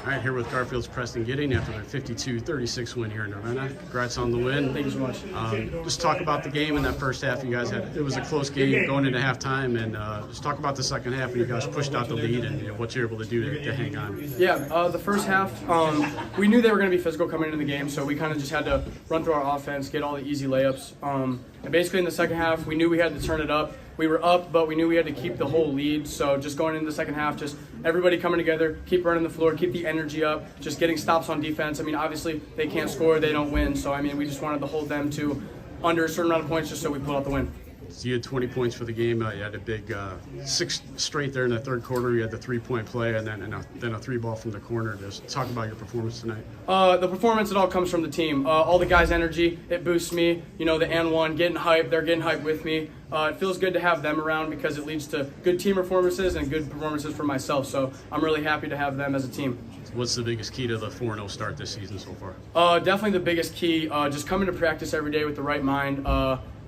All right, here with Garfield's Preston Gedeon after their 52-36 win here in Ravenna. Congrats on the win. Thank you so much. Just talk about the game in that first half. You guys had, it was a close game going into halftime, and just talk about the second half when you guys pushed out the lead and what you're able to do to hang on. Yeah, the first half, we knew they were going to be physical coming into the game, so we kind of just had to run through our offense, get all the easy layups. And basically in the second half, we knew we had to turn it up. We were up, but we knew we had to keep the whole lead. So just going into the second half, just everybody coming together, keep running the floor, keep the energy up, just getting stops on defense. I mean, obviously, they can't score, they don't win. So, I mean, we just wanted to hold them to under a certain amount of points just so we pull out the win. So you had 20 points for the game. You had a big 6 straight there in the third quarter. You had the 3-point play and then a 3-ball from the corner. Just talk about your performance tonight. The performance, it all comes from the team. All the guys' energy, it boosts me. You know, the N1 getting hyped, they're getting hyped with me. It feels good to have them around because it leads to good team performances and good performances for myself. So I'm really happy to have them as a team. What's the biggest key to the 4-0 start this season so far? Definitely the biggest key, just coming to practice every day with the right mind.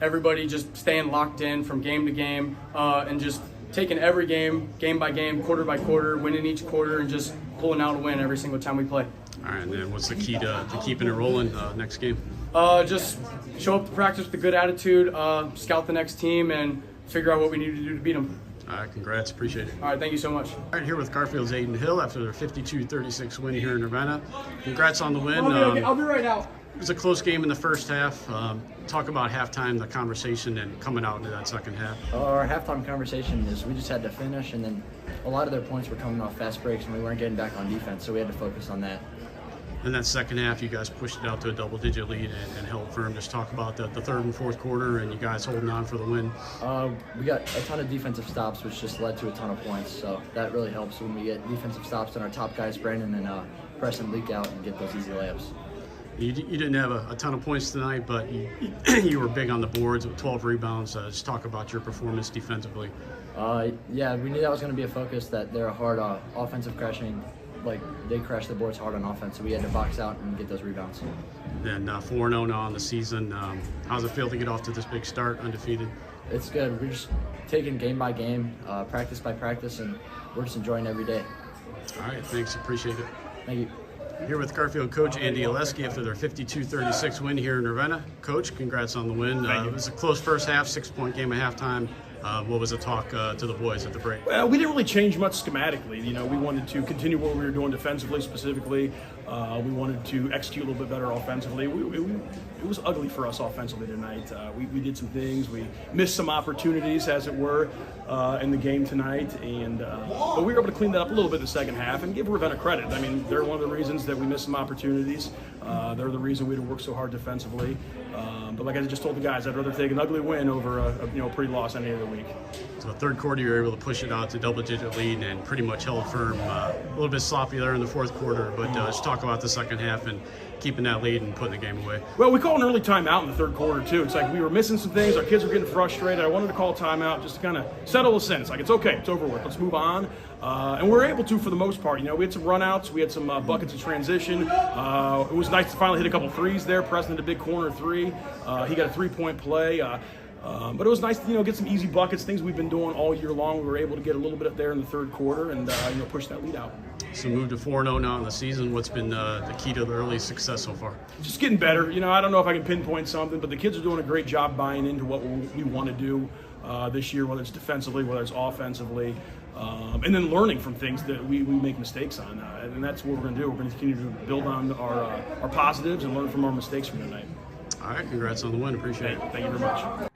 Everybody just staying locked in from game to game and just taking every game, game by game, quarter by quarter, winning each quarter and just pulling out a win every single time we play. All right, and then what's the key to keeping it rolling next game? Just show up to practice with a good attitude, scout the next team, and figure out what we need to do to beat them. All right, congrats. Appreciate it. All right, thank you so much. All right, here with Garfield's Aidan after their 52-36 win here in Ravenna. Congrats on the win. I'll be right out. It was a close game in the first half. Talk about halftime, the conversation, and coming out into that second half. Our halftime conversation is we just had to finish, and then a lot of their points were coming off fast breaks, and we weren't getting back on defense, so we had to focus on that. In that second half, you guys pushed it out to a double-digit lead and held firm. Just talk about the third and fourth quarter and you guys holding on for the win. We got a ton of defensive stops, which just led to a ton of points, so that really helps when we get defensive stops and our top guys, Brandon and Preston, leak out and get those easy layups. You didn't have a ton of points tonight, but you were big on the boards with 12 rebounds. Just talk about your performance defensively. Yeah, we knew that was going to be a focus, that they're a hard offensive crashing. Like, they crash the boards hard on offense, so we had to box out and get those rebounds. Then 4-0 now on the season. How's it feel to get off to this big start, undefeated? It's good. We're just taking game by game, practice by practice, and we're just enjoying every day. All right, thanks. Appreciate it. Thank you. Here with Garfield coach Andy Olesky after their 52-36 win here in Ravenna. Coach, congrats on the win. It was a close first half, 6-point game at halftime. What was the talk to the boys at the break? Well, we didn't really change much schematically. You know, we wanted to continue what we were doing defensively specifically. We wanted to execute a little bit better offensively. It was ugly for us offensively tonight. We did some things. We missed some opportunities, as it were, in the game tonight. But we were able to clean that up a little bit in the second half and give Ravenna credit. I mean, they're one of the reasons that we missed some opportunities. They're the reason we had to work so hard defensively. But like I just told the guys, I'd rather take an ugly win over a pretty loss any other week. So the third quarter, you were able to push it out to double-digit lead and pretty much held firm. A little bit sloppy there in the fourth quarter, but just talk about the second half and keeping that lead and putting the game away. Well, we called an early timeout in the third quarter, too. It's like we were missing some things. Our kids were getting frustrated. I wanted to call a timeout just to kind of settle us in. It's like, it's okay. It's over with. Let's move on. And we were able to for the most part. You know, we had some runouts. We had some buckets of transition. It was nice to finally hit a couple threes there. Preston did a big corner three. He got a 3-point play. But it was nice to, get some easy buckets, things we've been doing all year long. We were able to get a little bit up there in the third quarter and, push that lead out. So move to 4-0 now in the season. What's been the key to the early success so far? Just getting better. I don't know if I can pinpoint something, but the kids are doing a great job buying into what we want to do this year, whether it's defensively, whether it's offensively, and then learning from things that we make mistakes on. And that's what we're going to do. We're going to continue to build on our positives and learn from our mistakes from tonight. All right, congrats on the win. Appreciate it. Thank you very much.